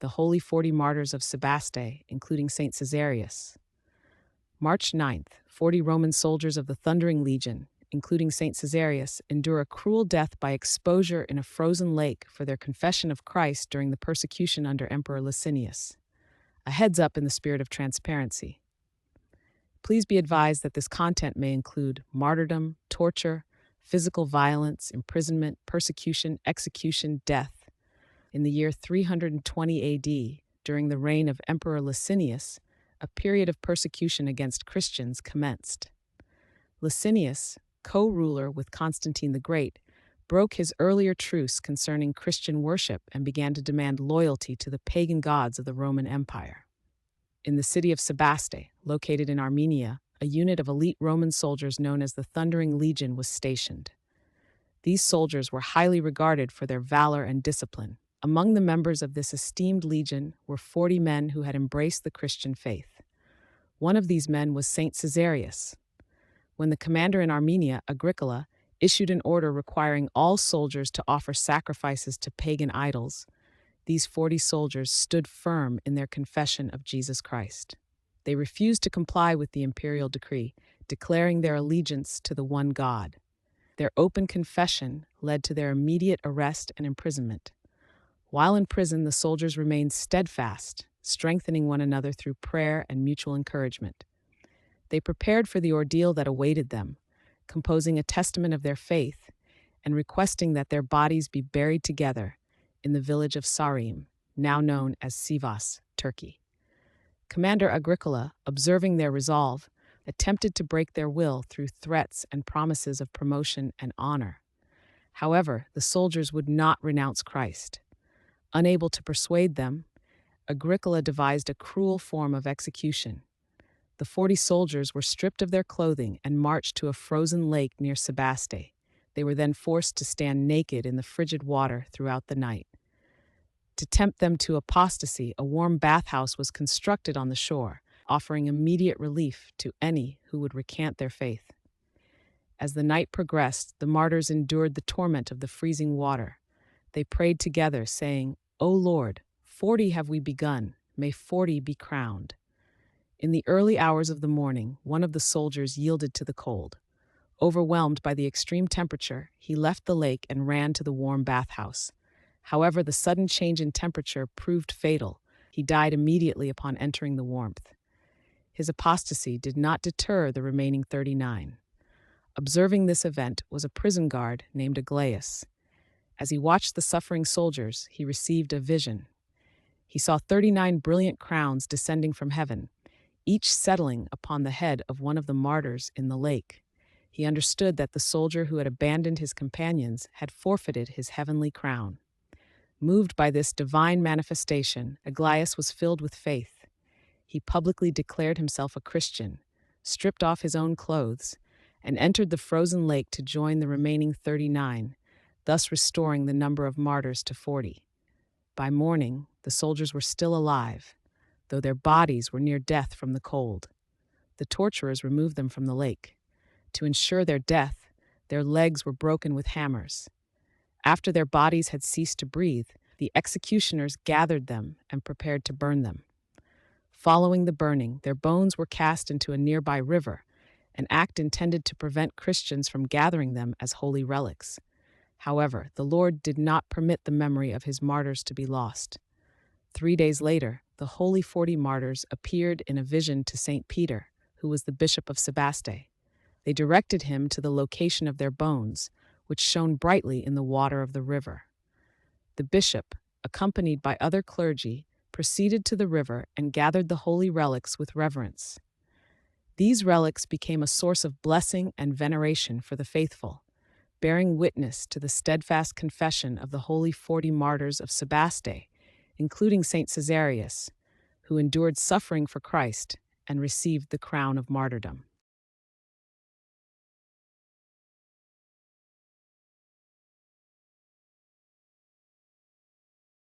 the Holy 40 Martyrs of Sebaste, including Saint Caesarius. March 9th, 40 Roman soldiers of the Thundering Legion, including Saint Caesarius, endure a cruel death by exposure in a frozen lake for their confession of Christ during the persecution under Emperor Licinius. A heads up in the spirit of transparency. Please be advised that this content may include martyrdom, torture, physical violence, imprisonment, persecution, execution, death. In the year 320 AD, during the reign of Emperor Licinius, a period of persecution against Christians commenced. Licinius, co-ruler with Constantine the Great, broke his earlier truce concerning Christian worship and began to demand loyalty to the pagan gods of the Roman Empire. In the city of Sebaste, located in Armenia, a unit of elite Roman soldiers known as the Thundering Legion was stationed. These soldiers were highly regarded for their valor and discipline. Among the members of this esteemed legion were 40 men who had embraced the Christian faith. One of these men was Saint Caesarius. When the commander in Armenia, Agricola, issued an order requiring all soldiers to offer sacrifices to pagan idols, these 40 soldiers stood firm in their confession of Jesus Christ. They refused to comply with the imperial decree, declaring their allegiance to the one God. Their open confession led to their immediate arrest and imprisonment. While in prison, the soldiers remained steadfast, strengthening one another through prayer and mutual encouragement. They prepared for the ordeal that awaited them, composing a testament of their faith and requesting that their bodies be buried together in the village of Sarim, now known as Sivas, Turkey. Commander Agricola, observing their resolve, attempted to break their will through threats and promises of promotion and honor. However, the soldiers would not renounce Christ. Unable to persuade them, Agricola devised a cruel form of execution. The 40 soldiers were stripped of their clothing and marched to a frozen lake near Sebaste. They were then forced to stand naked in the frigid water throughout the night. To tempt them to apostasy, a warm bathhouse was constructed on the shore, offering immediate relief to any who would recant their faith. As the night progressed, the martyrs endured the torment of the freezing water. They prayed together, saying, "O Lord, 40 have we begun, may 40 be crowned." In the early hours of the morning, one of the soldiers yielded to the cold. Overwhelmed by the extreme temperature, he left the lake and ran to the warm bathhouse. However, the sudden change in temperature proved fatal. He died immediately upon entering the warmth. His apostasy did not deter the remaining 39. Observing this event was a prison guard named Aglaeus. As he watched the suffering soldiers, he received a vision. He saw 39 brilliant crowns descending from heaven, each settling upon the head of one of the martyrs in the lake. He understood that the soldier who had abandoned his companions had forfeited his heavenly crown. Moved by this divine manifestation, Aglaeus was filled with faith. He publicly declared himself a Christian, stripped off his own clothes, and entered the frozen lake to join the remaining 39, thus restoring the number of martyrs to 40. By morning, the soldiers were still alive, though their bodies were near death from the cold. The torturers removed them from the lake. To ensure their death, their legs were broken with hammers. After their bodies had ceased to breathe, the executioners gathered them and prepared to burn them. Following the burning, their bones were cast into a nearby river, an act intended to prevent Christians from gathering them as holy relics. However, the Lord did not permit the memory of his martyrs to be lost. 3 days later, the Holy 40 Martyrs appeared in a vision to Saint Peter, who was the bishop of Sebaste. They directed him to the location of their bones, which shone brightly in the water of the river. The bishop, accompanied by other clergy, proceeded to the river and gathered the holy relics with reverence. These relics became a source of blessing and veneration for the faithful, bearing witness to the steadfast confession of the Holy 40 Martyrs of Sebaste, including Saint Caesarius, who endured suffering for Christ and received the crown of martyrdom.